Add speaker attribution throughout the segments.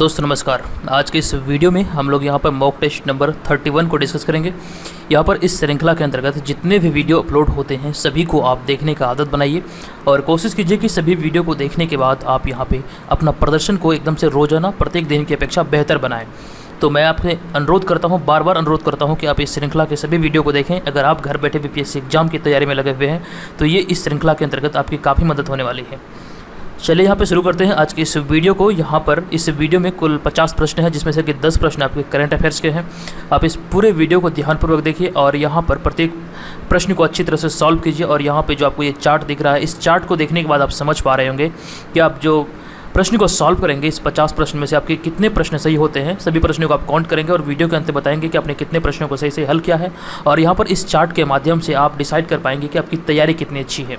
Speaker 1: दोस्तों नमस्कार। आज के इस वीडियो में हम लोग यहाँ पर मॉक टेस्ट नंबर 31 को डिस्कस करेंगे। यहाँ पर इस श्रृंखला के अंतर्गत जितने भी वीडियो अपलोड होते हैं सभी को आप देखने का आदत बनाइए और कोशिश कीजिए कि सभी वीडियो को देखने के बाद आप यहाँ पे अपना प्रदर्शन को एकदम से रोज़ाना प्रत्येक दिन की अपेक्षा बेहतर बनाएं। तो मैं आपसे अनुरोध करता हूँ, बार बार अनुरोध करता हूँ कि आप इस श्रृंखला के सभी वीडियो को देखें। अगर आप घर बैठे बीपीएससी एग्जाम की तैयारी में लगे हुए हैं तो ये इस श्रृंखला के अंतर्गत आपकी काफ़ी मदद होने वाली है। चलिए यहाँ पे शुरू करते हैं आज की इस वीडियो को। यहाँ पर इस वीडियो में कुल 50 प्रश्न हैं, जिसमें से कि 10 प्रश्न आपके करंट अफेयर्स के हैं। आप इस पूरे वीडियो को ध्यानपूर्वक देखिए और यहाँ पर प्रत्येक प्रश्न को अच्छी तरह से सॉल्व कीजिए। और यहाँ पे जो आपको ये चार्ट दिख रहा है, इस चार्ट को देखने के बाद आप समझ पा रहे होंगे कि आप जो प्रश्न को सॉल्व करेंगे, इस 50 प्रश्न में से आपके कितने प्रश्न सही होते हैं। सभी प्रश्नों को आप काउंट करेंगे और वीडियो के अंत में बताएंगे कि आपने कितने प्रश्नों को सही से हल किया है। और यहाँ पर इस चार्ट के माध्यम से आप डिसाइड कर पाएंगे कि आपकी तैयारी कितनी अच्छी है।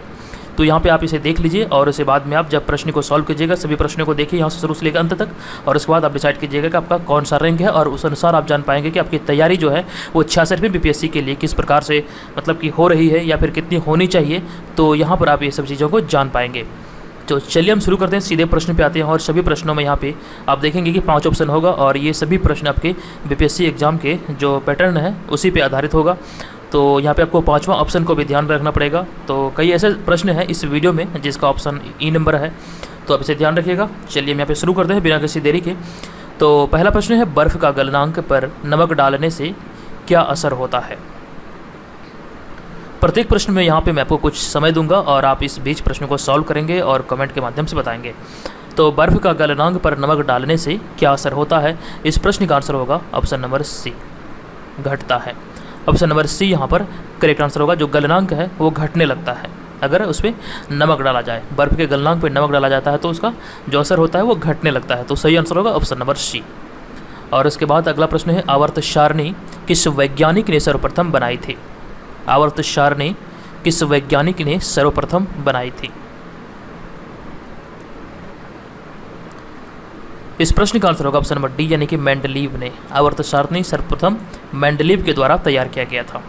Speaker 1: तो यहाँ पे आप इसे देख लीजिए और उसके बाद में आप जब प्रश्न को सॉल्व कीजिएगा, सभी प्रश्नों को देखिए यहाँ से शुरू से लेकर अंत तक, और उसके बाद आप डिसाइड कीजिएगा कि आपका कौन सा रैंक है। और उस अनुसार आप जान पाएंगे कि आपकी तैयारी जो है वो 66वीं बीपीएससी के लिए किस प्रकार से मतलब कि हो रही है या फिर कितनी होनी चाहिए। तो यहाँ पर आप ये सब चीज़ों को जान पाएंगे। तो चलिए हम शुरू करते हैं, सीधे प्रश्न पे आते हैं। और सभी प्रश्नों में यहाँ पे आप देखेंगे कि 5 ऑप्शन होगा और ये सभी प्रश्न आपके बीपीएससी एग्ज़ाम के जो पैटर्न है उसी पे आधारित होगा। तो यहाँ पे आपको 5वां ऑप्शन को भी ध्यान में रखना पड़ेगा। तो कई ऐसे प्रश्न हैं इस वीडियो में जिसका ऑप्शन ई नंबर है, तो आप इसे ध्यान रखिएगा। चलिए हम यहाँ पे शुरू करते हैं बिना किसी देरी के। तो पहला प्रश्न है, बर्फ़ का गलनांक पर नमक डालने से क्या असर होता है। प्रत्येक प्रश्न में यहाँ पे मैं आपको कुछ समय दूंगा और आप इस बीच प्रश्न को सॉल्व करेंगे और कमेंट के माध्यम से बताएंगे। तो बर्फ़ का गलनांक पर नमक डालने से क्या असर होता है, इस प्रश्न का आंसर होगा ऑप्शन नंबर सी, घटता है। ऑप्शन नंबर सी यहाँ पर करेक्ट आंसर होगा। जो गलनांक है वो घटने लगता है अगर उस पर नमक डाला जाए। बर्फ़ के गलनांक पर नमक डाला जाता है तो उसका जो असर होता है वो घटने लगता है। तो सही आंसर होगा ऑप्शन नंबर सी। और उसके बाद अगला प्रश्न है, आवर्त सारणी किस वैज्ञानिक ने सर्वप्रथम बनाई थी। आवर्त सारणी किस वैज्ञानिक ने सर्वप्रथम बनाई थी। इस प्रश्न का आंसर होगा ऑप्शन नंबर डी, यानी कि मेंडलीव ने। आवर्त सारणी सर्वप्रथम मेंडलीव के द्वारा तैयार किया गया था।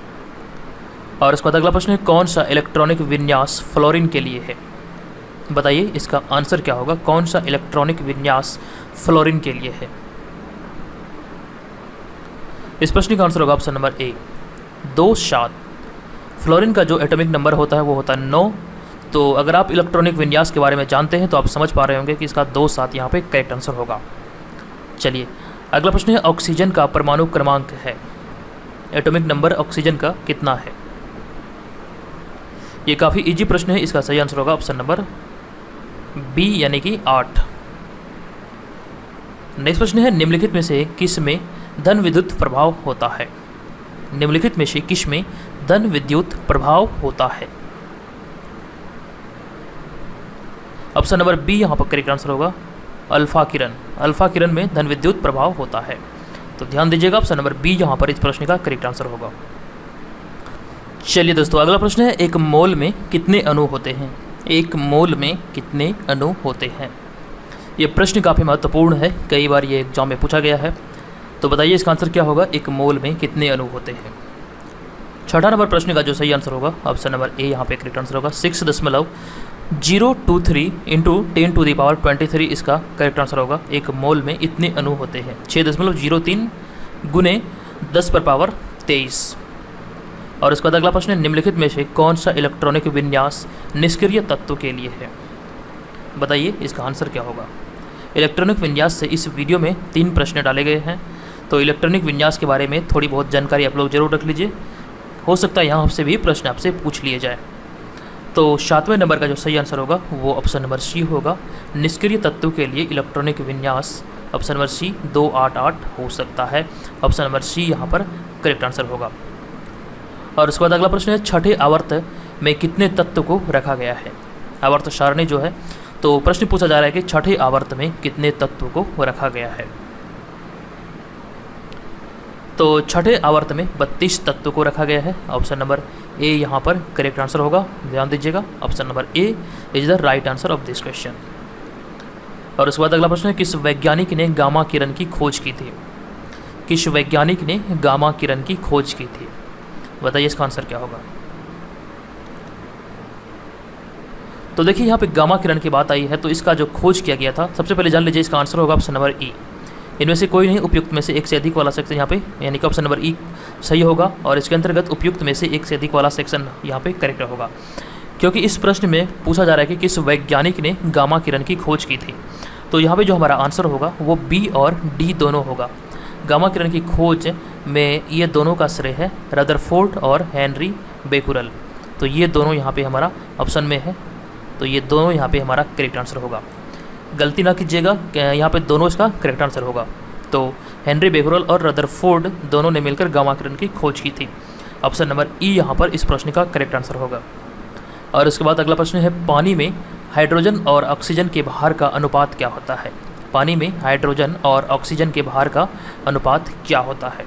Speaker 1: और इसके बाद अगला प्रश्न है, कौन सा इलेक्ट्रॉनिक विन्यास फ्लोरीन के लिए है। बताइए इसका आंसर क्या होगा। कौन सा इलेक्ट्रॉनिक विन्यास फ्लोरीन के लिए है। इस प्रश्न का आंसर होगा ऑप्शन नंबर ए, 2-7। फ्लोरीन का जो एटॉमिक नंबर होता है वो होता है 9। तो अगर आप इलेक्ट्रॉनिक विन्यास के बारे में जानते हैं तो आप समझ पा रहे होंगे कि इसका 2-7 यहाँ पे करेक्ट आंसर होगा। चलिए अगला प्रश्न है, ऑक्सीजन का परमाणु क्रमांक है। एटॉमिक नंबर ऑक्सीजन का कितना है। ये काफ़ी इजी प्रश्न है, इसका सही आंसर होगा ऑप्शन नंबर बी, यानी कि 8। नेक्स्ट प्रश्न है, निम्नलिखित में से किस में धन विद्युत प्रभाव होता है। निम्नलिखित में से किस में धन विद्युत प्रभाव होता है। ऑप्शन नंबर बी यहाँ पर करेक्ट आंसर होगा, अल्फा किरण। अल्फा किरण में धन विद्युत प्रभाव होता है। तो ध्यान दीजिएगा, ऑप्शन नंबर बी यहाँ पर इस प्रश्न का करेक्ट आंसर होगा। चलिए दोस्तों अगला प्रश्न है, एक मोल में कितने अणु होते हैं। एक मोल में कितने अणु होते हैं। ये प्रश्न काफ़ी महत्वपूर्ण है, कई बार ये एग्जाम में पूछा गया है। तो बताइए इसका आंसर क्या होगा, एक मोल में कितने अणु होते हैं। 6ठा नंबर प्रश्न का जो सही आंसर होगा ऑप्शन नंबर ए यहाँ पे करेक्ट आंसर होगा। 6.023 इंटू 10⁻23 इसका करेक्ट आंसर होगा। एक मोल में इतने अणु होते हैं। 6.03 गुने 10⁻23। और इसके बाद अगला प्रश्न है, निम्नलिखित में से कौन सा इलेक्ट्रॉनिक विन्यास निष्क्रिय तत्व के लिए है। बताइए इसका आंसर क्या होगा। इलेक्ट्रॉनिक विन्यास से इस वीडियो में 3 प्रश्न डाले गए हैं। तो इलेक्ट्रॉनिक विन्यास के बारे में थोड़ी बहुत जानकारी आप लोग जरूर रख लीजिए, हो सकता है यहाँ से भी प्रश्न आपसे पूछ लिए जाए। तो 7वें नंबर का जो सही आंसर होगा वो ऑप्शन नंबर सी होगा। निष्क्रिय तत्व के लिए इलेक्ट्रॉनिक विन्यास ऑप्शन नंबर सी 288 हो सकता है। ऑप्शन नंबर सी यहाँ पर करेक्ट आंसर होगा। और उसके बाद अगला प्रश्न है, 6ठे आवर्त में कितने तत्व को रखा गया है। आवर्त सारणी जो है, तो प्रश्न पूछा जा रहा है कि 6ठे आवर्त में कितने तत्व को रखा गया है। तो 6ठे आवर्त में 32 तत्व को रखा गया है। ऑप्शन नंबर ए यहाँ पर करेक्ट आंसर होगा। ध्यान दीजिएगा, option number A is the right answer of this question. और उसके बाद अगला प्रश्न है, किस वैज्ञानिक ने गामा किरण की खोज की थी। किस वैज्ञानिक ने गामा किरण की खोज की थी। बताइए इसका आंसर क्या होगा। तो देखिए यहाँ पे गामा किरण की बात आई है, तो इसका जो खोज किया गया था, सबसे पहले जान लीजिए इसका आंसर होगा ऑप्शन नंबर ई, इनमें से कोई नहीं उपयुक्त में से एक से अधिक वाला सेक्शन यहाँ पे, यानी कि ऑप्शन नंबर ई सही होगा। और इसके अंतर्गत उपयुक्त में से एक से अधिक वाला सेक्शन यहाँ पे करेक्ट होगा, क्योंकि इस प्रश्न में पूछा जा रहा है कि किस वैज्ञानिक ने गामा किरण की खोज की थी। तो यहाँ पे जो हमारा आंसर होगा वो बी और डी दोनों होगा। गामा किरण की खोज में ये दोनों का श्रेय है रदरफोर्ड और हेनरी बेकुरल। तो ये दोनों यहाँ पे हमारा ऑप्शन में है, तो ये दोनों यहाँ पे हमारा करेक्ट आंसर होगा। गलती ना कीजिएगा, यहाँ पे दोनों इसका करेक्ट आंसर होगा। तो हेनरी बेकुरल और रदरफोर्ड दोनों ने मिलकर गामा किरण की खोज की थी। ऑप्शन नंबर ई यहाँ पर इस प्रश्न का करेक्ट आंसर होगा। और उसके बाद अगला प्रश्न है, पानी में हाइड्रोजन और ऑक्सीजन के भार का अनुपात क्या होता है? पानी में हाइड्रोजन और ऑक्सीजन के भार का अनुपात क्या होता है?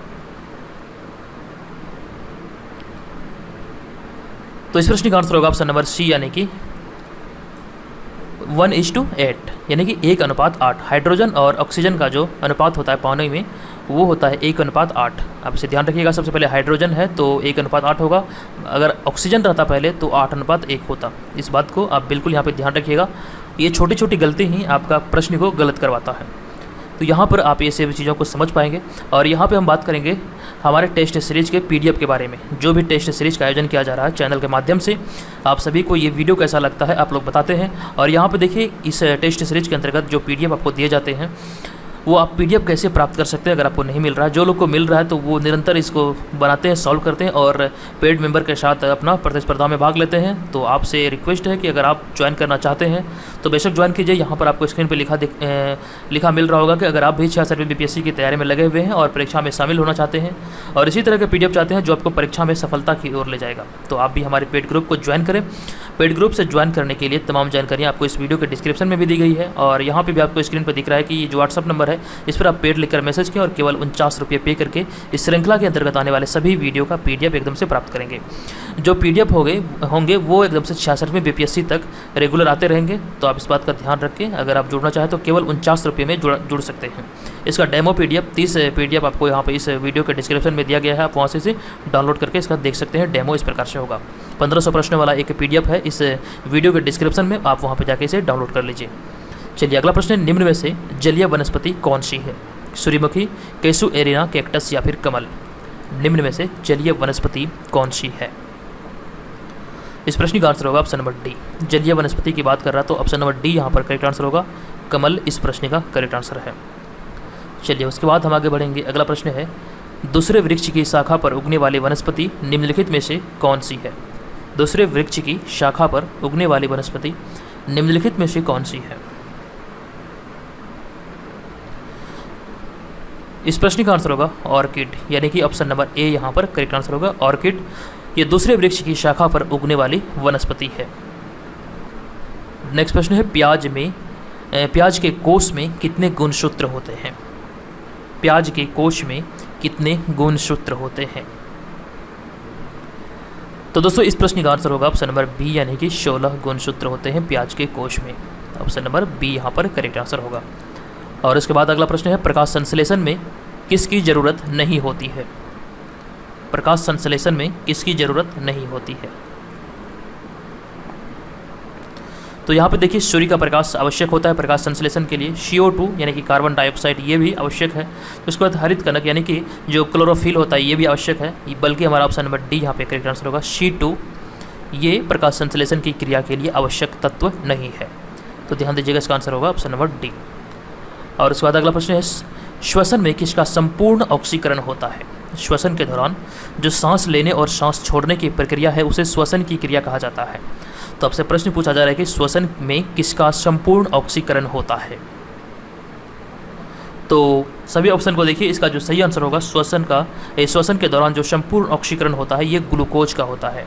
Speaker 1: तो इस प्रश्न का आंसर होगा ऑप्शन नंबर सी, यानी कि 1:8, यानी कि 1:8। हाइड्रोजन और ऑक्सीजन का जो अनुपात होता है पानी में वो होता है 1:8। आप इसे ध्यान रखिएगा, सबसे पहले हाइड्रोजन है तो 1:8 होगा, अगर ऑक्सीजन रहता पहले तो 8:1 होता। इस बात को आप बिल्कुल यहाँ पे ध्यान रखिएगा। ये छोटी छोटी गलती ही आपका प्रश्न को गलत करवाता है। तो यहाँ पर आप ये सभी चीज़ों को समझ पाएंगे। और यहाँ पे हम बात करेंगे हमारे टेस्ट सीरीज़ के पीडीएफ के बारे में। जो भी टेस्ट सीरीज़ का आयोजन किया जा रहा है चैनल के माध्यम से, आप सभी को ये वीडियो कैसा लगता है आप लोग बताते हैं। और यहाँ पे देखिए, इस टेस्ट सीरीज़ के अंतर्गत जो पीडीएफ आपको दिए जाते हैं वो आप पीडीएफ कैसे प्राप्त कर सकते हैं अगर आपको नहीं मिल रहा है। जो लोग को मिल रहा है तो वो निरंतर इसको बनाते हैं, सॉल्व करते हैं और पेड मेंबर के साथ अपना प्रतिस्पर्धा में भाग लेते हैं। तो आपसे रिक्वेस्ट है कि अगर आप ज्वाइन करना चाहते हैं तो बेशक ज्वाइन कीजिए। यहाँ पर आपको स्क्रीन पर लिखा मिल रहा होगा कि अगर आप भी 6 सर्विस बीपीएससी की तैयारी में लगे हुए हैं और परीक्षा में शामिल होना चाहते हैं और इसी तरह के पीडीएफ चाहते हैं जो आपको परीक्षा में सफलता की ओर ले जाएगा, तो आप भी हमारे पेड ग्रुप को ज्वाइन करें। पेड ग्रुप से ज्वाइन करने के लिए तमाम जानकारियाँ आपको इस वीडियो के डिस्क्रिप्शन में भी दी गई है और यहाँ पे भी आपको स्क्रीन पर दिख रहा है कि ये जो व्हाट्सअप नंबर है इस पर आप पेड लिखकर मैसेज करें और केवल 49 रुपये पे करके इस श्रृंखला के अंतर्गत आने वाले सभी वीडियो का पीडीएफ एकदम से प्राप्त करेंगे। जो पीडीएफ होंगे वो एकदम से 66वें बीपीएससी तक रेगुलर आते रहेंगे। तो आप इस बात का ध्यान रखें, अगर आप जुड़ना चाहें तो केवल 49 रुपये में जुड़ सकते हैं। इसका डेमो पीडीएफ 30 पीडीएफ आपको यहाँ पे इस वीडियो के डिस्क्रिप्शन में दिया गया है, आप वहाँ से डाउनलोड करके इसका देख सकते हैं। डेमो इस प्रकार से होगा। 1500 प्रश्न वाला एक पीडीएफ है इस वीडियो के डिस्क्रिप्शन में, आप वहाँ पर जाके इसे डाउनलोड कर लीजिए। चलिए अगला प्रश्न, निम्न में से जलीय वनस्पति कौन सी है? सूर्यमुखी, केसु एरिना, कैक्टस या फिर कमल? निम्न में से जलीय वनस्पति कौन सी है? इस प्रश्न का आंसर होगा ऑप्शन नंबर डी। जलीय वनस्पति की बात कर रहा तो ऑप्शन नंबर डी यहाँ पर करेक्ट आंसर होगा। कमल इस प्रश्न का करेक्ट आंसर है। चलिए उसके बाद हम आगे बढ़ेंगे। अगला प्रश्न है, दूसरे वृक्ष की शाखा पर उगने वाली वनस्पति निम्नलिखित में से कौन सी है? दूसरे वृक्ष की शाखा पर उगने वाली वनस्पति निम्नलिखित में से कौन सी है? इस प्रश्न का आंसर होगा ऑर्किड, यानी कि ऑप्शन नंबर ए यहाँ पर करेक्ट आंसर होगा। ऑर्किड ये दूसरे वृक्ष की शाखा पर उगने वाली वनस्पति है। नेक्स्ट प्रश्न है, प्याज के कोश में कितने गुणसूत्र होते हैं? प्याज के कोश में कितने गुणसूत्र होते हैं? तो दोस्तों इस प्रश्न का आंसर होगा ऑप्शन नंबर बी, यानी कि 16 गुणसूत्र होते हैं प्याज के कोश में। ऑप्शन नंबर बी यहाँ पर करेक्ट आंसर होगा। और इसके बाद अगला प्रश्न है, प्रकाश संश्लेषण में किसकी ज़रूरत नहीं होती है? प्रकाश संश्लेषण में किसकी ज़रूरत नहीं होती है? तो यहाँ पे देखिए, सूर्य का प्रकाश आवश्यक होता है प्रकाश संश्लेषण के लिए। CO2 यानी कि कार्बन डाइऑक्साइड ये भी आवश्यक है। उसके बाद हरित कणक यानी कि जो क्लोरोफिल होता है ये भी आवश्यक है, बल्कि हमारा ऑप्शन नंबर डी यहाँ पे करेक्ट आंसर होगा। C2 ये प्रकाश संश्लेषण की क्रिया के लिए आवश्यक तत्व नहीं है। तो ध्यान दीजिएगा, इसका आंसर होगा ऑप्शन नंबर डी। और उसके बाद अगला प्रश्न है, श्वसन में किसका संपूर्ण ऑक्सीकरण होता है? श्वसन के दौरान जो सांस लेने और सांस छोड़ने की प्रक्रिया है उसे श्वसन की क्रिया कहा जाता है। तो आपसे प्रश्न पूछा जा रहा है कि श्वसन में किसका संपूर्ण ऑक्सीकरण होता है? तो सभी ऑप्शन को देखिए, इसका जो सही आंसर होगा श्वसन के दौरान जो संपूर्ण ऑक्सीकरण होता है ये ग्लूकोज का होता है।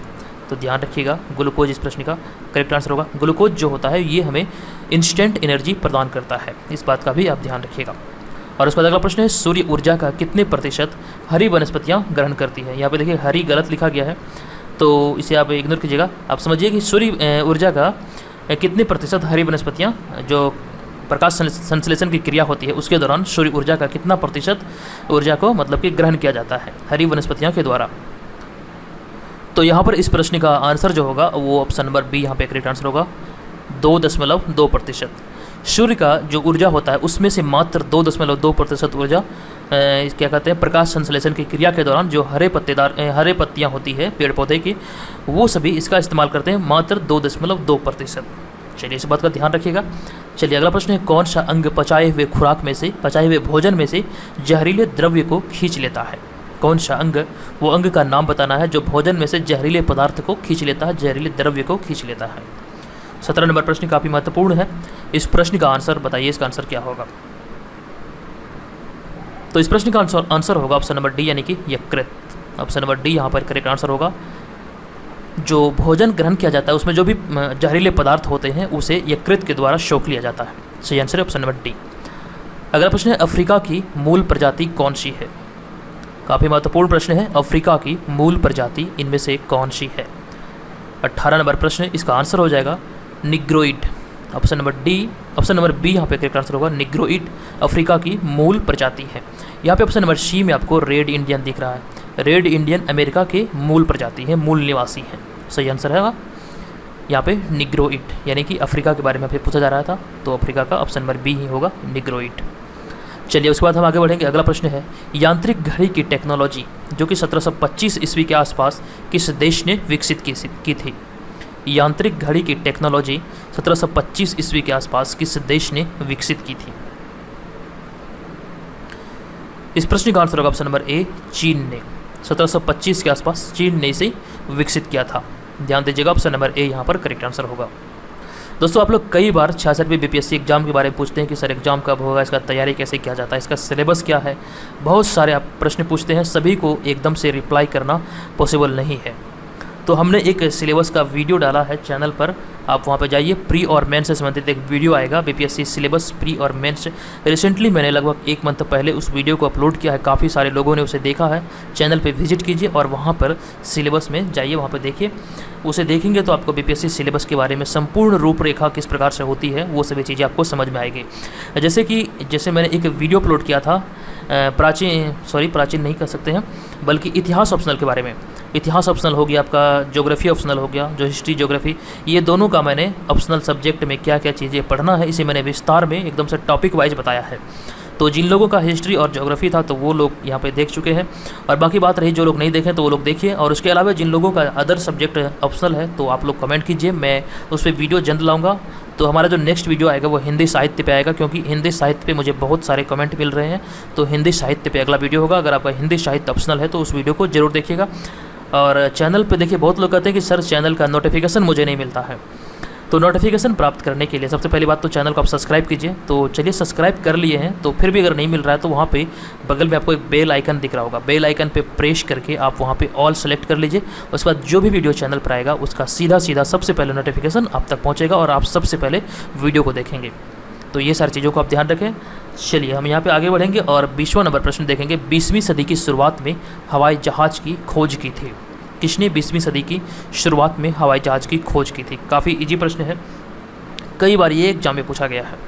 Speaker 1: तो ध्यान रखिएगा, ग्लूकोज इस प्रश्न का करेक्ट आंसर होगा। ग्लूकोज जो होता है ये हमें इंस्टेंट एनर्जी प्रदान करता है, इस बात का भी आप ध्यान रखिएगा। और उसके बाद अगला प्रश्न है, सूर्य ऊर्जा का कितने प्रतिशत हरी वनस्पतियाँ ग्रहण करती है? यहाँ पे देखिए हरी गलत लिखा गया है, तो इसे आप इग्नोर कीजिएगा। आप समझिए कि सूर्य ऊर्जा का कितने प्रतिशत हरी वनस्पतियाँ जो प्रकाश संश्लेषण की क्रिया होती है उसके दौरान सूर्य ऊर्जा का कितना प्रतिशत ऊर्जा को मतलब कि ग्रहण किया जाता है हरी वनस्पतियों के द्वारा? तो यहाँ पर इस प्रश्न का आंसर जो होगा वो ऑप्शन नंबर बी यहाँ पे करेक्ट आंसर होगा, 2.2%। सूर्य का जो ऊर्जा होता है उसमें से मात्र 2.2% ऊर्जा क्या कहते हैं प्रकाश संश्लेषण की क्रिया के दौरान जो हरे पत्तियाँ होती है पेड़ पौधे की, वो सभी इसका इस्तेमाल करते हैं, मात्र 2.2%। चलिए इस बात का ध्यान रखिएगा। चलिए अगला प्रश्न है, कौन सा अंग पचाए हुए भोजन में से जहरीले द्रव्य को खींच लेता है? कौन सा अंग, वो अंग का नाम बताना है जो भोजन में से जहरीले पदार्थ को खींच लेता है, जहरीले द्रव्य को खींच लेता है। 17 नंबर प्रश्न काफ़ी महत्वपूर्ण है। इस प्रश्न का आंसर बताइए, इसका आंसर क्या होगा? तो इस प्रश्न का आंसर होगा ऑप्शन नंबर डी, यानी कि यकृत। ऑप्शन नंबर डी यहाँ पर करेक्ट आंसर होगा। जो भोजन ग्रहण किया जाता है उसमें जो भी जहरीले पदार्थ होते हैं उसे यकृत के द्वारा सोख लिया जाता है। सही आंसर है ऑप्शन नंबर डी। अगला प्रश्न है, अफ्रीका की मूल प्रजाति कौन सी है? काफ़ी महत्वपूर्ण प्रश्न है। अफ्रीका की मूल प्रजाति इनमें से कौन सी है? 18 नंबर प्रश्न, इसका आंसर हो जाएगा निग्रोइड। ऑप्शन नंबर बी यहाँ पे करेक्ट आंसर होगा। निग्रोइड अफ्रीका की मूल प्रजाति है। यहाँ पे ऑप्शन नंबर सी में आपको रेड इंडियन दिख रहा है। रेड इंडियन अमेरिका के मूल प्रजाति है, मूल निवासी हैं। सही आंसर है यहाँ पे निग्रोइड, यानी कि अफ्रीका के बारे में पूछा जा रहा था, तो अफ्रीका का ऑप्शन नंबर बी ही होगा, निग्रोइड। चलिए उसके बाद हम आगे बढ़ेंगे। अगला प्रश्न है, यांत्रिक घड़ी की टेक्नोलॉजी जो कि 1725 ईस्वी के आसपास किस देश ने विकसित की थी? यांत्रिक घड़ी की टेक्नोलॉजी 1725 ईस्वी के आसपास किस देश ने विकसित की थी? इस प्रश्न का आंसर होगा ऑप्शन नंबर ए, चीन ने। 1725 के आसपास चीन ने इसे विकसित किया था। ध्यान दीजिएगा, ऑप्शन नंबर ए यहाँ पर करेक्ट आंसर होगा। दोस्तों आप लोग कई बार 66वें बीपीएससी एग्जाम के बारे में पूछते हैं कि सर एग्जाम कब होगा, इसका तैयारी कैसे किया जाता है, इसका सिलेबस क्या है, बहुत सारे आप प्रश्न पूछते हैं, सभी को एकदम से रिप्लाई करना पॉसिबल नहीं है। तो हमने एक सिलेबस का वीडियो डाला है चैनल पर, आप वहाँ पर जाइए। प्री और मेंस से संबंधित एक वीडियो आएगा, बीपीएससी सिलेबस प्री और मेंस। रिसेंटली मैंने लगभग 1 मंथ पहले उस वीडियो को अपलोड किया है, काफ़ी सारे लोगों ने उसे देखा है। चैनल पे विजिट कीजिए और वहाँ पर सिलेबस में जाइए, वहाँ पर देखिए। उसे देखेंगे तो आपको बीपीएससी सिलेबस के बारे में संपूर्ण रूपरेखा किस प्रकार से होती है वो सभी चीज़ें आपको समझ में आएगी। जैसे मैंने एक वीडियो अपलोड किया था प्राचीन नहीं कह सकते हैं, बल्कि इतिहास ऑप्शनल के बारे में। इतिहास ऑप्शनल हो गया आपका, ज्योग्राफी ऑप्शनल हो गया, जो हिस्ट्री ज्योग्राफी, ये दोनों का मैंने ऑप्शनल सब्जेक्ट में क्या क्या चीज़ें पढ़ना है इसे मैंने विस्तार में एकदम से टॉपिक वाइज बताया है। तो जिन लोगों का हिस्ट्री और ज्योग्राफी था तो वो लोग यहाँ पे देख चुके हैं, और बाकी बात रही जो लोग नहीं देखें तो वो लोग देखिए। और उसके अलावा जिन लोगों का अदर सब्जेक्ट ऑप्शनल है तो आप लोग कमेंट कीजिए, मैं उस पर वीडियो जल्द लाऊंगा। तो हमारा जो नेक्स्ट वीडियो आएगा वो हिंदी साहित्य पे आएगा, क्योंकि हिंदी साहित्य पे मुझे बहुत सारे कमेंट मिल रहे हैं, तो हिंदी साहित्य पे अगला वीडियो होगा। अगर आपका हिंदी साहित्य ऑप्शनल है तो उस वीडियो को जरूर देखिएगा। और चैनल पे देखिए, बहुत लोग कहते हैं कि सर चैनल का नोटिफिकेशन मुझे नहीं मिलता है। तो नोटिफिकेशन प्राप्त करने के लिए सबसे पहली बात तो चैनल को आप सब्सक्राइब कीजिए। तो चलिए सब्सक्राइब कर लिए हैं तो फिर भी अगर नहीं मिल रहा है तो वहाँ पे बगल में आपको एक बेल आइकन दिख रहा होगा, बेल आइकन पे प्रेस करके आप वहाँ पे ऑल सेलेक्ट कर लीजिए। उसके बाद जो भी वीडियो चैनल पर आएगा उसका सीधा सबसे पहले नोटिफिकेशन आप तक पहुँचेगा और आप सबसे पहले वीडियो को देखेंगे। तो ये सारी चीज़ों को आप ध्यान रखें। चलिए हम यहाँ पे आगे बढ़ेंगे और 20वां नंबर प्रश्न देखेंगे। 20वीं सदी की शुरुआत में हवाई जहाज़ की खोज की थी। किसने 20वीं सदी की शुरुआत में हवाई जहाज़ की खोज की थी? काफ़ी इजी प्रश्न है, कई बार ये एग्जाम में पूछा गया है।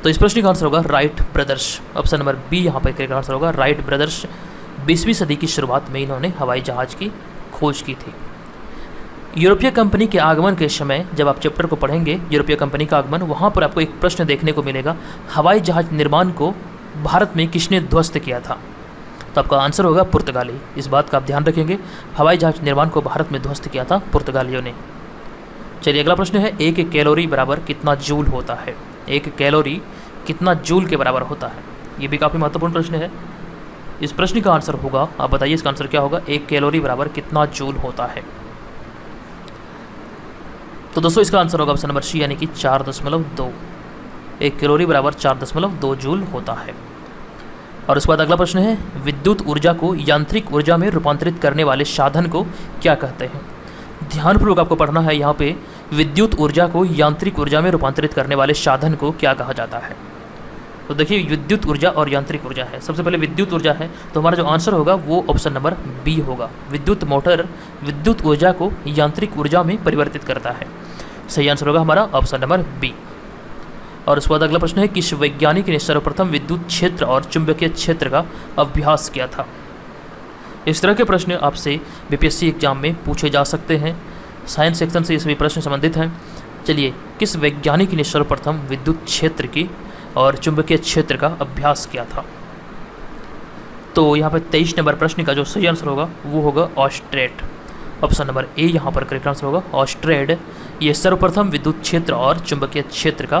Speaker 1: तो इस प्रश्न का आंसर होगा Wright brothers. Option number B यहाँ पर करेक्ट आंसर होगा, राइट ब्रदर्स 20वीं सदी की शुरुआत में इन्होंने हवाई जहाज़ की खोज की थी। यूरोपीय कंपनी के आगमन के समय, जब आप चैप्टर को पढ़ेंगे यूरोपीय कंपनी का आगमन, वहाँ पर आपको एक प्रश्न देखने को मिलेगा, हवाई जहाज़ निर्माण को भारत में किसने ध्वस्त किया था? तो आपका आंसर होगा पुर्तगाली। इस बात का आप ध्यान रखेंगे, हवाई जहाज निर्माण को भारत में ध्वस्त किया था पुर्तगालियों ने। चलिए अगला प्रश्न है, 1 कैलोरी बराबर कितना जूल होता है? 1 कैलोरी कितना जूल के बराबर होता है? ये भी काफ़ी महत्वपूर्ण प्रश्न है। इस प्रश्न का आंसर होगा, आप बताइए इसका आंसर क्या होगा? 1 कैलोरी बराबर कितना जूल होता है? तो दोस्तों इसका आंसर होगा ऑप्शन नंबर सी, यानी कि 4.2। 1 कैलोरी बराबर 4.2 जूल होता है। और उसके बाद अगला प्रश्न है, विद्युत ऊर्जा को यांत्रिक ऊर्जा में रूपांतरित करने वाले साधन को क्या कहते हैं? ध्यानपूर्वक आपको पढ़ना है। यहाँ पे विद्युत ऊर्जा को यांत्रिक ऊर्जा में रूपांतरित करने वाले साधन को क्या कहा जाता है? तो देखिए विद्युत ऊर्जा और यांत्रिक ऊर्जा है। सबसे पहले विद्युत ऊर्जा है, तो हमारा जो आंसर होगा वो ऑप्शन नंबर बी होगा। विद्युत मोटर विद्युत ऊर्जा को यांत्रिक ऊर्जा में परिवर्तित करता है। सही आंसर होगा हमारा ऑप्शन नंबर बी। और उसके बाद अगला प्रश्न है, किस वैज्ञानिक ने सर्वप्रथम विद्युत क्षेत्र और चुंबकीय क्षेत्र का अभ्यास किया था? इस तरह के प्रश्न आपसे बीपीएससी एग्जाम में पूछे जा सकते हैं। साइंस सेक्शन से ये सभी प्रश्न संबंधित हैं। चलिए, किस वैज्ञानिक ने सर्वप्रथम विद्युत क्षेत्र की और चुंबकीय क्षेत्र का अभ्यास किया था? तो यहाँ पर 23 नंबर प्रश्न का जो सही आंसर होगा वो होगा ऑस्ट्रेट। ऑप्शन नंबर ए यहाँ पर करेक्ट आंसर होगा, ऑस्ट्रेट। ये सर्वप्रथम विद्युत क्षेत्र और चुंबकीय क्षेत्र का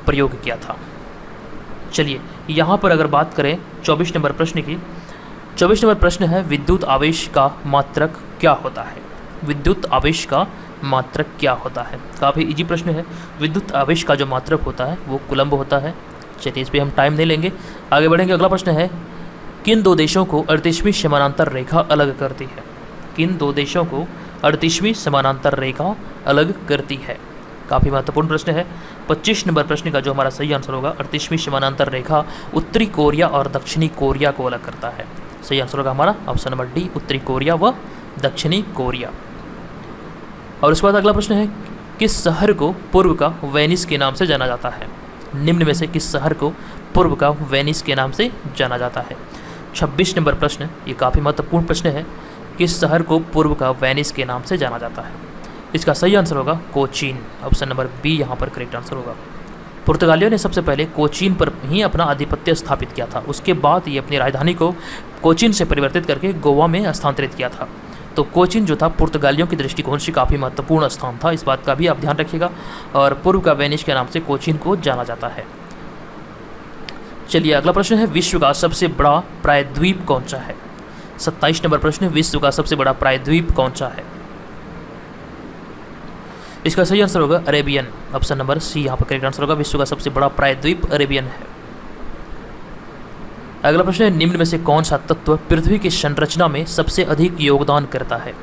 Speaker 1: प्रयोग किया था। चलिए, यहाँ पर अगर बात करें 24 नंबर प्रश्न की, 24 नंबर प्रश्न है विद्युत आवेश का मात्रक क्या होता है? विद्युत आवेश का मात्रक क्या होता है? काफ़ी इजी प्रश्न है। विद्युत आवेश का जो मात्रक होता है वो कूलम्ब होता है। चलिए, इस पर हम टाइम नहीं लेंगे, आगे बढ़ेंगे। अगला प्रश्न है, किन दो देशों को 38वीं समानांतर रेखा अलग करती है? किन दो देशों को 38वीं समानांतर रेखा अलग करती है? काफ़ी महत्वपूर्ण प्रश्न है। 25 नंबर प्रश्न का जो हमारा सही आंसर होगा, 38वीं समानांतर रेखा उत्तरी कोरिया और दक्षिणी कोरिया को अलग करता है। सही आंसर होगा हमारा ऑप्शन नंबर डी, उत्तरी कोरिया व दक्षिणी कोरिया। और उसके बाद अगला प्रश्न है, किस शहर को पूर्व का वेनिस के नाम से जाना जाता है? निम्न में से किस शहर को पूर्व का वेनिस के नाम से जाना जाता है? 26 नंबर प्रश्न, ये काफ़ी महत्वपूर्ण प्रश्न है, किस शहर को पूर्व का वेनिस के नाम से जाना जाता है? इसका सही आंसर होगा कोचीन। ऑप्शन नंबर बी यहाँ पर करेक्ट आंसर होगा। पुर्तगालियों ने सबसे पहले कोचीन पर ही अपना आधिपत्य स्थापित किया था। उसके बाद ये अपनी राजधानी को कोचीन से परिवर्तित करके गोवा में स्थानांतरित किया था। तो कोचीन जो था पुर्तगालियों की दृष्टिकोण से काफ़ी महत्वपूर्ण स्थान था, इस बात का भी आप ध्यान रखिएगा। और पूर्व का वेनिस के नाम से कोचीन को जाना जाता है। चलिए, अगला प्रश्न है, विश्व का सबसे बड़ा प्रायद्वीप कौन सा है? 27 नंबर प्रश्न, विश्व का सबसे बड़ा प्रायद्वीप कौन सा है? इसका सही आंसर होगा अरेबियन। ऑप्शन नंबर सी यहाँ पर करेक्ट आंसर होगा, विश्व का सबसे बड़ा प्रायद्वीप अरेबियन है। अगला प्रश्न है, निम्न में से कौन सा तत्व पृथ्वी की संरचना में सबसे अधिक योगदान करता है?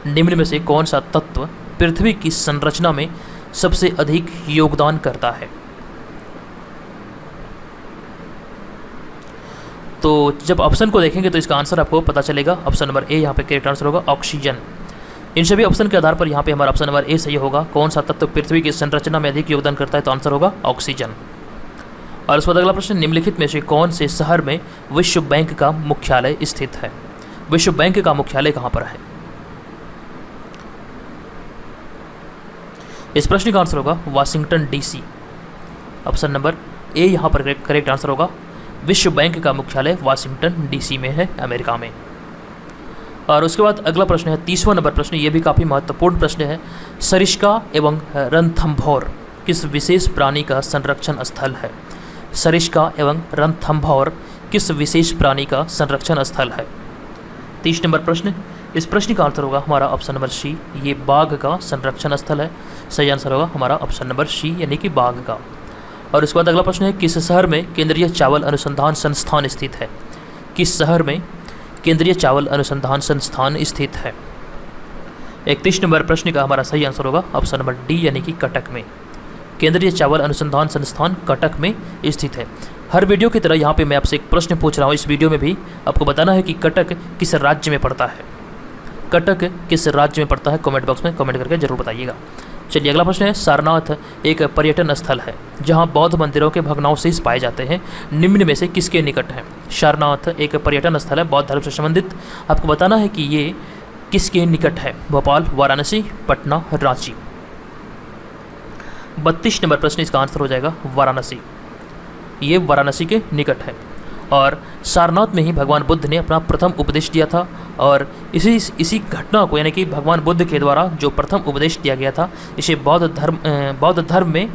Speaker 1: निम्न में से कौन सा तत्व पृथ्वी की संरचना में सबसे अधिक योगदान करता है? तो जब ऑप्शन को देखेंगे तो इसका आंसर आपको पता चलेगा। ऑप्शन नंबर ए यहाँ पे करेक्ट आंसर होगा, ऑक्सीजन। इन सभी ऑप्शन के आधार पर यहाँ पे हमारा ऑप्शन नंबर ए सही होगा। कौन सा तत्व पृथ्वी की संरचना में अधिक योगदान करता है? तो आंसर होगा ऑक्सीजन। और उसके बाद अगला प्रश्न, निम्नलिखित में से कौन से शहर में विश्व बैंक का मुख्यालय स्थित है? विश्व बैंक का मुख्यालय कहाँ पर है? इस प्रश्न का आंसर होगा Washington DC. Option number A यहाँ पर करेक्ट आंसर होगा, विश्व बैंक का मुख्यालय वाशिंगटन डीसी में है, अमेरिका में। और उसके बाद अगला प्रश्न है 30वां नंबर प्रश्न, ये भी काफ़ी महत्वपूर्ण प्रश्न है। सरिस्का एवं रणथंभौर किस विशेष प्राणी का संरक्षण स्थल है? सरिस्का एवं रणथंभौर किस विशेष प्राणी का संरक्षण स्थल है? 30 नंबर प्रश्न, इस प्रश्न का आंसर होगा हमारा ऑप्शन नंबर सी, ये बाघ का संरक्षण स्थल है। सही आंसर होगा हमारा ऑप्शन नंबर सी, यानी कि बाघ का। और उसके बाद अगला प्रश्न है, किस शहर में केंद्रीय चावल अनुसंधान संस्थान स्थित है? किस शहर में केंद्रीय चावल अनुसंधान संस्थान स्थित है? 31 नंबर प्रश्न का हमारा सही आंसर होगा ऑप्शन नंबर डी, यानी कि कटक में। केंद्रीय चावल अनुसंधान संस्थान कटक में स्थित है। हर वीडियो की तरह यहाँ पे मैं आपसे एक प्रश्न पूछ रहा हूँ, इस वीडियो में भी आपको बताना है कि कटक किस राज्य में पड़ता है। कटक किस राज्य में पड़ता है? कमेंट बॉक्स में कमेंट करके जरूर बताइएगा। चलिए, अगला प्रश्न है, सारनाथ एक पर्यटन स्थल है जहाँ बौद्ध मंदिरों के भग्नावशेष पाए जाते हैं, निम्न में से किसके निकट है? सारनाथ एक पर्यटन स्थल है बौद्ध धर्म से संबंधित, आपको बताना है कि ये किसके निकट है? भोपाल, वाराणसी, पटना, रांची। 32 नंबर प्रश्न, इसका आंसर हो जाएगा वाराणसी। ये वाराणसी के निकट है। और सारनाथ में ही भगवान बुद्ध ने अपना प्रथम उपदेश दिया था। और इसी घटना को, यानी कि भगवान बुद्ध के द्वारा जो प्रथम उपदेश दिया गया था, इसे बौद्ध धर्म में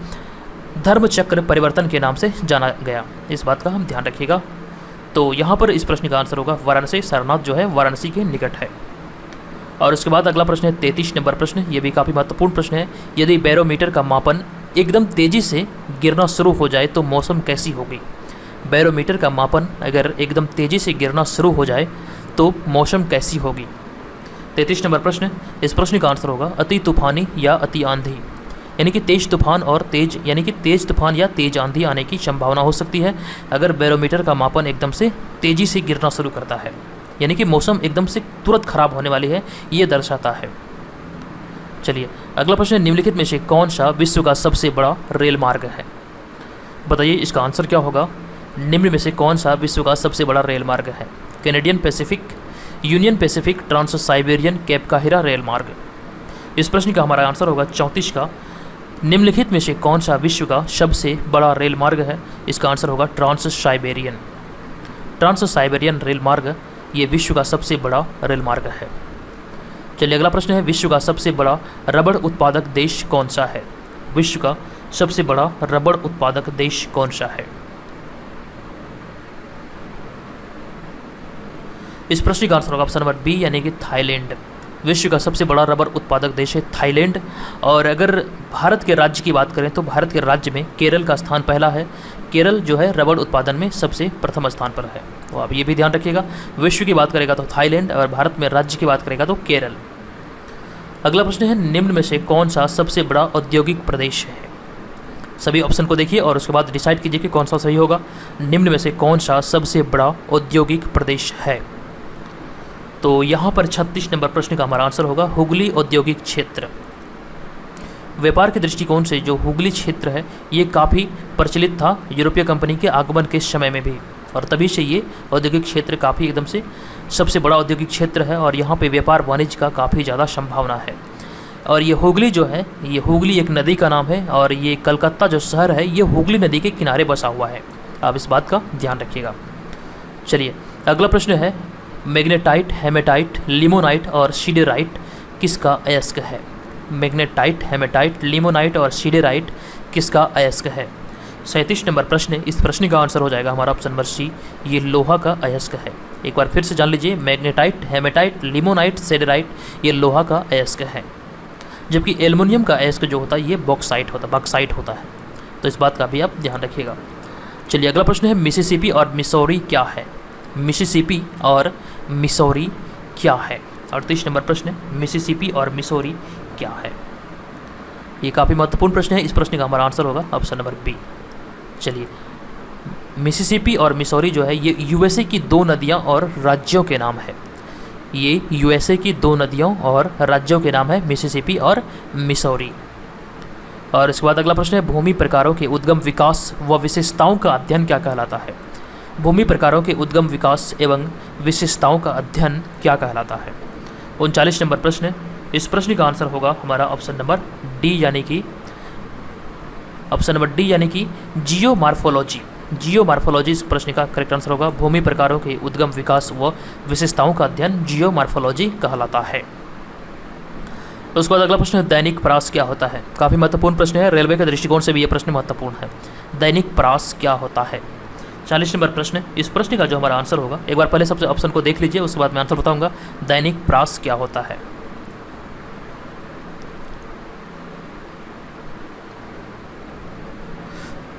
Speaker 1: धर्म चक्र परिवर्तन के नाम से जाना गया। इस बात का हम ध्यान रखिएगा। तो यहाँ पर इस प्रश्न का आंसर होगा वाराणसी। सारनाथ जो है वाराणसी के निकट है। और उसके बाद अगला प्रश्न है 33 नंबर प्रश्न, ये भी काफ़ी महत्वपूर्ण प्रश्न है। यदि बैरोमीटर का मापन एकदम तेज़ी से गिरना शुरू हो जाए तो मौसम कैसी होगी? बैरोमीटर का मापन अगर एकदम तेज़ी से गिरना शुरू हो जाए तो मौसम कैसी होगी? 33 नंबर प्रश्न, इस प्रश्न का आंसर होगा अति तूफानी या अति आंधी, यानी कि तेज़ तूफान और तेज़ तूफान या तेज़ आंधी आने की संभावना हो सकती है अगर बैरोमीटर का मापन एकदम से तेज़ी से गिरना शुरू करता है, यानी कि मौसम एकदम से तुरंत खराब होने वाली है, ये दर्शाता है। चलिए, अगला प्रश्न, निम्नलिखित में से कौन सा विश्व का सबसे बड़ा रेल मार्ग है? बताइए इसका आंसर क्या होगा। निम्न में से कौन सा विश्व का सबसे बड़ा रेल मार्ग है? Canadian Pacific, Union Pacific, trans Siberian, Cape काहिरा रेल मार्ग। इस प्रश्न का हमारा आंसर होगा 34 का, निम्नलिखित में से कौन सा विश्व का सबसे बड़ा रेल मार्ग है? इसका आंसर होगा ट्रांस साइबेरियन। ट्रांस साइबेरियन रेल मार्ग ये विश्व का सबसे बड़ा रेल मार्ग है। चलिए अगला प्रश्न है, विश्व का सबसे बड़ा रबड़ उत्पादक देश कौन सा है? विश्व का सबसे बड़ा रबड़ उत्पादक देश कौन सा है? इस प्रश्न का आंसर होगा ऑप्शन नंबर बी यानी कि थाईलैंड। विश्व का सबसे बड़ा रबर उत्पादक देश है थाईलैंड। और अगर भारत के राज्य की बात करें तो भारत के राज्य में केरल का स्थान पहला है। केरल जो है रबर उत्पादन में सबसे प्रथम स्थान पर है, तो आप ये भी ध्यान रखिएगा। विश्व की बात करेगा तो थाईलैंड, और भारत में राज्य की बात करेगा तो केरल। अगला प्रश्न है, निम्न में से कौन सा सबसे बड़ा औद्योगिक प्रदेश है? सभी ऑप्शन को देखिए और उसके बाद डिसाइड कीजिए कि कौन सा सही होगा। निम्न में से कौन सा सबसे बड़ा औद्योगिक प्रदेश है? तो यहाँ पर 36 नंबर प्रश्न का हमारा आंसर होगा हुगली औद्योगिक क्षेत्र। व्यापार के दृष्टिकोण से जो हुगली क्षेत्र है ये काफ़ी प्रचलित था यूरोपीय कंपनी के आगमन के समय में भी, और तभी से ये औद्योगिक क्षेत्र काफ़ी एकदम से सबसे बड़ा औद्योगिक क्षेत्र है, और यहाँ पे व्यापार वाणिज्य का काफ़ी ज़्यादा संभावना है। और ये हुगली जो है, ये हुगली एक नदी का नाम है, और ये कलकत्ता जो शहर है ये हुगली नदी के किनारे बसा हुआ है। आप इस बात का ध्यान रखिएगा। चलिए अगला प्रश्न है, मैग्नेटाइट, हेमेटाइट, लिमोनाइट और सीडेराइट किसका अयस्क है? मैग्नेटाइट, हेमेटाइट, लिमोनाइट और सीडेराइट किसका अयस्क है? 37 नंबर प्रश्न, इस प्रश्न का आंसर हो जाएगा हमारा ऑप्शन नंबर सी, ये लोहा का अयस्क है। एक बार फिर से जान लीजिए, मैग्नेटाइट, हेमेटाइट, लिमोनाइट, सीडेराइट ये लोहा का अयस्क है, जबकि एल्युमिनियम का अयस्क जो होता है ये बॉक्साइट होता है। तो इस बात का भी आप ध्यान रखिएगा। चलिए अगला प्रश्न है, मिसिसिपी और मिसौरी क्या है? मिसिसिपी और मिसौरी क्या है? 38 नंबर प्रश्न, मिसिसिपी और मिसौरी क्या है? ये काफ़ी महत्वपूर्ण प्रश्न है। इस प्रश्न का हमारा आंसर होगा ऑप्शन नंबर बी। चलिए, मिसिसिपी और मिसौरी जो है ये यूएसए की दो नदियां और राज्यों के नाम है। ये यूएसए की दो नदियों और राज्यों के नाम है, मिसिसिपी और मिसौरी। और इसके बाद अगला प्रश्न है, भूमि प्रकारों के उद्गम, विकास व विशेषताओं का अध्ययन क्या कहलाता है? भूमि प्रकारों के उद्गम, विकास एवं विशेषताओं का अध्ययन क्या कहलाता है? 39 नंबर प्रश्न, इस प्रश्न का आंसर होगा हमारा ऑप्शन नंबर डी यानी कि जियोमार्फोलॉजी। जियोमार्फोलॉजी इस प्रश्न का करेक्ट आंसर होगा। भूमि प्रकारों के उद्गम, विकास व विशेषताओं का अध्ययन जियोमार्फोलॉजी कहलाता है। तो उसके बाद अगला प्रश्न है, दैनिक परास क्या होता है? काफ़ी महत्वपूर्ण प्रश्न है, रेलवे के दृष्टिकोण से भी यह प्रश्न महत्वपूर्ण है। दैनिक परास क्या होता है? 40 नंबर प्रश्न, इस प्रश्न का जो हमारा आंसर होगा, एक बार पहले सबसे ऑप्शन को देख लीजिए, उसके बाद मैं आंसर बताऊंगा। दैनिक परास क्या होता है?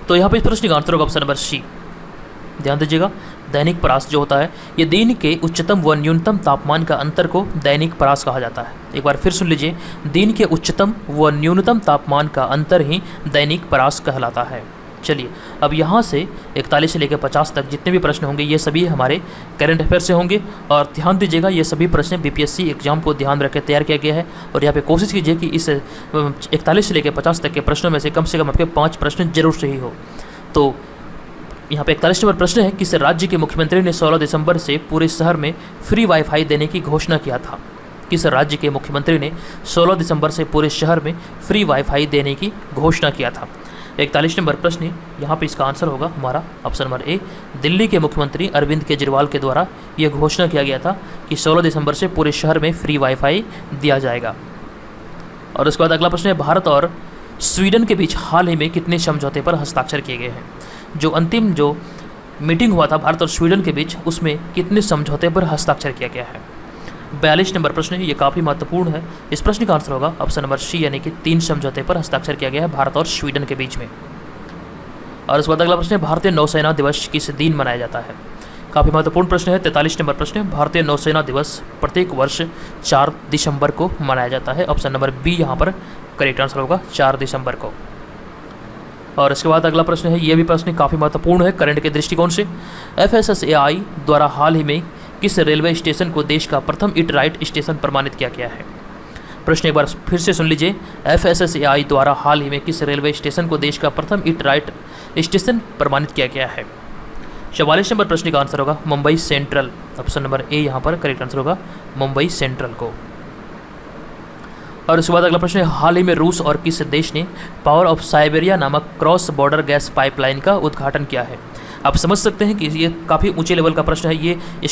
Speaker 1: तो यहाँ पे इस प्रश्न का आंसर होगा ऑप्शन नंबर सी। ध्यान दीजिएगा, दैनिक परास जो होता है ये दिन के उच्चतम व न्यूनतम तापमान का अंतर को दैनिक परास कहा जाता है। एक बार फिर सुन लीजिए, दिन के उच्चतम व न्यूनतम तापमान का अंतर ही दैनिक परास कहलाता है। चलिए अब यहाँ से 41 से लेकर 50 तक जितने भी प्रश्न होंगे ये सभी हमारे करंट अफेयर से होंगे, और ध्यान दीजिएगा ये सभी प्रश्न बीपीएससी एग्जाम को ध्यान रख के तैयार किया गया है। और यहाँ पे कोशिश कीजिए कि इस 41 से लेकर 50 तक के प्रश्नों में से कम आपके 5 प्रश्न जरूर सही हो। तो यहाँ पे 41 नंबर प्रश्न है, किस राज्य के मुख्यमंत्री ने 16 दिसंबर से पूरे शहर में फ्री वाईफाई देने की घोषणा किया था? किस राज्य के मुख्यमंत्री ने 16 दिसंबर से पूरे शहर में फ्री वाईफाई देने की घोषणा किया था? 41 नंबर प्रश्न, यहाँ पे इसका आंसर होगा हमारा ऑप्शन नंबर ए, दिल्ली के मुख्यमंत्री अरविंद केजरीवाल के द्वारा यह घोषणा किया गया था कि 16 दिसंबर से पूरे शहर में फ्री वाईफाई दिया जाएगा। और उसके बाद अगला प्रश्न है, भारत और स्वीडन के बीच हाल ही में कितने समझौते पर हस्ताक्षर किए गए हैं? जो अंतिम मीटिंग हुआ था भारत और स्वीडन के बीच, उसमें कितने समझौते पर हस्ताक्षर किया गया है? 42 नंबर प्रश्न है, ये काफ़ी महत्वपूर्ण है। इस प्रश्न का आंसर होगा ऑप्शन नंबर सी यानी कि 3 समझौते पर हस्ताक्षर किया गया है भारत और स्वीडन के बीच में। और उसके बाद अगला प्रश्न है, भारतीय नौसेना दिवस किस दिन मनाया जाता है? काफ़ी महत्वपूर्ण प्रश्न है। 43 नंबर प्रश्न, भारतीय नौसेना दिवस प्रत्येक वर्ष 4 दिसंबर को मनाया जाता है। ऑप्शन नंबर बी यहाँ पर करेक्ट आंसर होगा, 4 दिसंबर को। और इसके बाद अगला प्रश्न है, ये भी प्रश्न काफ़ी महत्वपूर्ण है करंट के दृष्टिकोण से। FSSAI द्वारा हाल ही में किस रेलवे स्टेशन को देश का प्रथम इट राइट स्टेशन प्रमाणित किया गया है? प्रश्न एक बार फिर से सुन लीजिए, FSSAI द्वारा हाल ही में किस रेलवे स्टेशन को देश का प्रथम इट राइट स्टेशन प्रमाणित किया गया है? 44 नंबर प्रश्न का आंसर होगा Mumbai central. Option number A यहाँ पर करेक्ट आंसर होगा, मुंबई सेंट्रल को। और उसके बाद अगला प्रश्न है, हाल ही में रूस और किस देश ने पावर ऑफ साइबेरिया नामक क्रॉस बॉर्डर गैस पाइपलाइन का उद्घाटन किया है। आप समझ सकते हैं कि ये काफ़ी ऊंचे लेवल का प्रश्न है, ये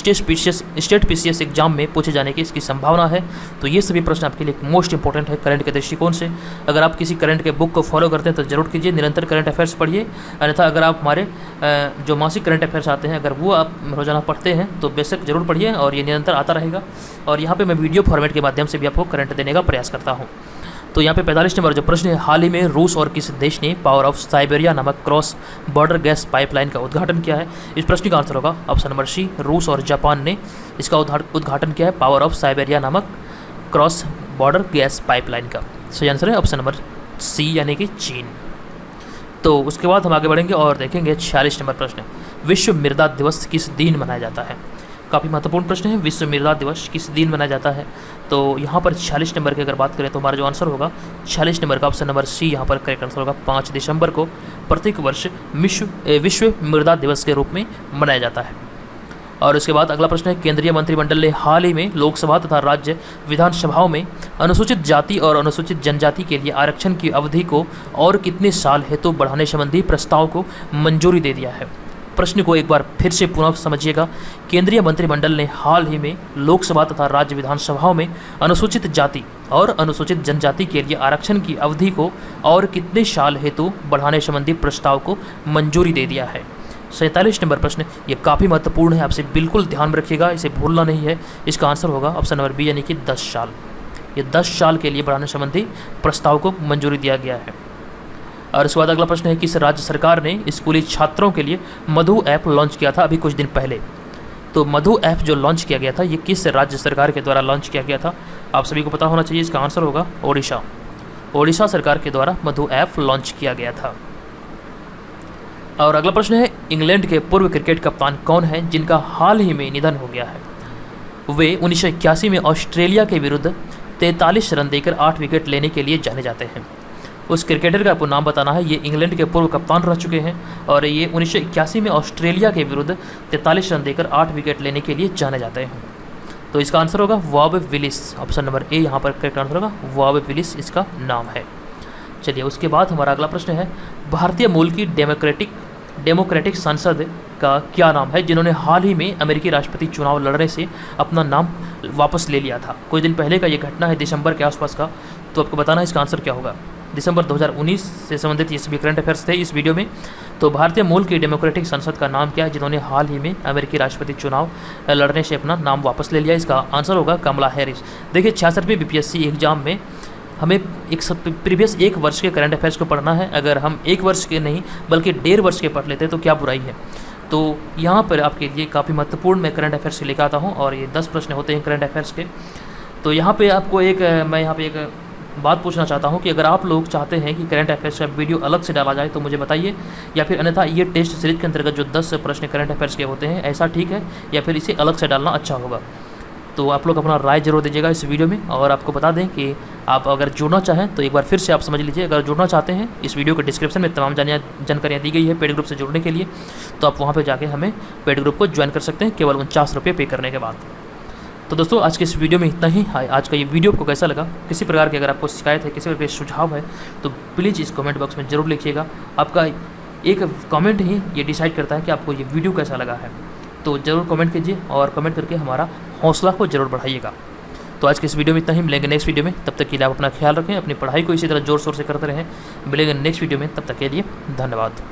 Speaker 1: स्टेट पीसीएस एग्जाम में पूछे जाने की इसकी संभावना है। तो ये सभी प्रश्न आपके लिए मोस्ट इंपॉर्टेंट है करंट के दृष्टिकोण से। अगर आप किसी करंट के बुक को फॉलो करते हैं तो जरूर कीजिए, निरंतर करंट अफेयर्स पढ़िए। अन्यथा अगर आप हमारे जो मासिक करंट अफेयर्स आते हैं अगर वो आप रोजाना पढ़ते हैं तो बेशक जरूर पढ़िए, और ये निरंतर आता रहेगा। और यहाँ पर मैं वीडियो फॉर्मेट के माध्यम से भी आपको करंट देने का प्रयास करता हूँ। तो यहाँ पे 45 नंबर जो प्रश्न है, हाल ही में रूस और किस देश ने पावर ऑफ साइबेरिया नामक क्रॉस बॉर्डर गैस पाइपलाइन का उद्घाटन किया है। इस प्रश्न का आंसर होगा ऑप्शन नंबर सी, रूस और जापान ने इसका उद्घाटन किया है, पावर ऑफ साइबेरिया नामक क्रॉस बॉर्डर गैस पाइपलाइन का। सही आंसर है ऑप्शन नंबर सी यानी कि चीन। तो उसके बाद हम आगे बढ़ेंगे और देखेंगे 46 नंबर प्रश्न, विश्व मृदा दिवस किस दिन मनाया जाता है। काफ़ी महत्वपूर्ण प्रश्न है, विश्व मृदा दिवस किस दिन मनाया जाता है। तो यहाँ पर 46 नंबर की अगर बात करें तो हमारा जो आंसर होगा 46 नंबर का ऑप्शन नंबर सी यहाँ पर करेक्ट आंसर होगा। 5 दिसंबर को प्रत्येक वर्ष विश्व मृदा दिवस के रूप में मनाया जाता है। और उसके बाद अगला प्रश्न है, केंद्रीय मंत्रिमंडल ने हाल ही में लोकसभा तथा राज्य विधानसभाओं में अनुसूचित जाति और अनुसूचित जनजाति के लिए आरक्षण की अवधि को और कितने साल हेतु बढ़ाने संबंधी प्रस्ताव को मंजूरी दे दिया है। प्रश्न को एक बार फिर से पुनः समझिएगा। केंद्रीय मंत्रिमंडल ने हाल ही में लोकसभा तथा राज्य विधानसभाओं में अनुसूचित जाति और अनुसूचित जनजाति के लिए आरक्षण की अवधि को और कितने साल हेतु बढ़ाने संबंधी प्रस्ताव को मंजूरी दे दिया है। 47 नंबर प्रश्न, ये काफ़ी महत्वपूर्ण है, आपसे बिल्कुल ध्यान रखिएगा, इसे भूलना नहीं है। इसका आंसर होगा ऑप्शन नंबर बी यानी कि 10 साल। ये 10 साल के लिए बढ़ाने संबंधी प्रस्ताव को मंजूरी दिया गया है। और उसके बाद अगला प्रश्न है, किस राज्य सरकार ने स्कूली छात्रों के लिए मधु ऐप लॉन्च किया था अभी कुछ दिन पहले। तो मधु ऐप जो लॉन्च किया गया था ये किस राज्य सरकार के द्वारा लॉन्च किया गया था, आप सभी को पता होना चाहिए। इसका आंसर होगा ओडिशा। ओडिशा सरकार के द्वारा मधु ऐप लॉन्च किया गया था। और अगला प्रश्न है, इंग्लैंड के पूर्व क्रिकेट कप्तान कौन है जिनका हाल ही में निधन हो गया है। वे 1981 में ऑस्ट्रेलिया के विरुद्ध 43 रन देकर 8 विकेट लेने के लिए जाने जाते हैं। उस क्रिकेटर का आपको नाम बताना है। ये इंग्लैंड के पूर्व कप्तान रह चुके हैं और ये 1981 में ऑस्ट्रेलिया के विरुद्ध 43 रन देकर 8 विकेट लेने के लिए जाने जाते हैं। तो इसका आंसर होगा Bob Willis. Option number A यहाँ पर करेक्ट आंसर होगा, बॉब विलिस इसका नाम है। चलिए उसके बाद हमारा अगला प्रश्न है, भारतीय मूल की डेमोक्रेटिक संसद का क्या नाम है जिन्होंने हाल ही में अमेरिकी राष्ट्रपति चुनाव लड़ने से अपना नाम वापस ले लिया था। कुछ दिन पहले का ये घटना है, दिसंबर के आसपास का। तो आपको बताना है इसका आंसर क्या होगा। दिसंबर 2019 से संबंधित ये सभी करंट अफेयर्स थे इस वीडियो में। तो भारतीय मूल की डेमोक्रेटिक संसद का नाम क्या है जिन्होंने हाल ही में अमेरिकी राष्ट्रपति चुनाव लड़ने से अपना नाम वापस ले लिया। इसका आंसर होगा कमला हैरिस। देखिए 66वें बीपीएससी एग्जाम में हमें प्रीवियस 1 वर्ष के करंट अफेयर्स को पढ़ना है। अगर हम 1 वर्ष के नहीं बल्कि 1.5 वर्ष के पढ़ लेते तो क्या बुराई है। तो यहाँ पर आपके लिए काफ़ी महत्वपूर्ण मैं करंट अफेयर्स लेकर आता हूँ और ये 10 प्रश्न होते हैं करंट अफेयर्स के। तो यहाँ पे आपको मैं यहाँ पे एक बात पूछना चाहता हूँ कि अगर आप लोग चाहते हैं कि करंट अफेयर्स का वीडियो अलग से डाला जाए तो मुझे बताइए, या फिर अन्यथा ये टेस्ट सीरीज के अंतर्गत जो 10 प्रश्न करंट अफेयर्स के होते हैं ऐसा ठीक है, या फिर इसे अलग से डालना अच्छा होगा। तो आप लोग अपना राय जरूर दीजिएगा इस वीडियो में। और आपको बता दें कि आप अगर जुड़ना चाहें तो एक बार फिर से आप समझ लीजिए, अगर जुड़ना चाहते हैं इस वीडियो के डिस्क्रिप्शन में तमाम जानकारियाँ दी गई है पेड ग्रुप से जुड़ने के लिए। तो आप वहाँ पर जाके हमें पेड ग्रुप को ज्वाइन कर सकते हैं केवल 49 रुपये पे करने के बाद। तो दोस्तों आज के इस वीडियो में इतना ही। आज का ये वीडियो आपको कैसा लगा, किसी प्रकार की अगर आपको शिकायत है, किसी प्रकार के सुझाव है तो प्लीज़ इस कमेंट बॉक्स में ज़रूर लिखिएगा। आपका एक कमेंट ही ये डिसाइड करता है कि आपको ये वीडियो कैसा लगा है। तो ज़रूर कमेंट कीजिए और कमेंट करके हमारा हौसला को ज़रूर बढ़ाइएगा। तो आज के इस वीडियो में इतना ही, मिलेंगे नेक्स्ट वीडियो में। तब तक के लिए आप अपना ख्याल रखें, अपनी पढ़ाई को इसी तरह ज़ोर शोर से करते रहें। मिलेंगे नेक्स्ट वीडियो में, तब तक के लिए धन्यवाद।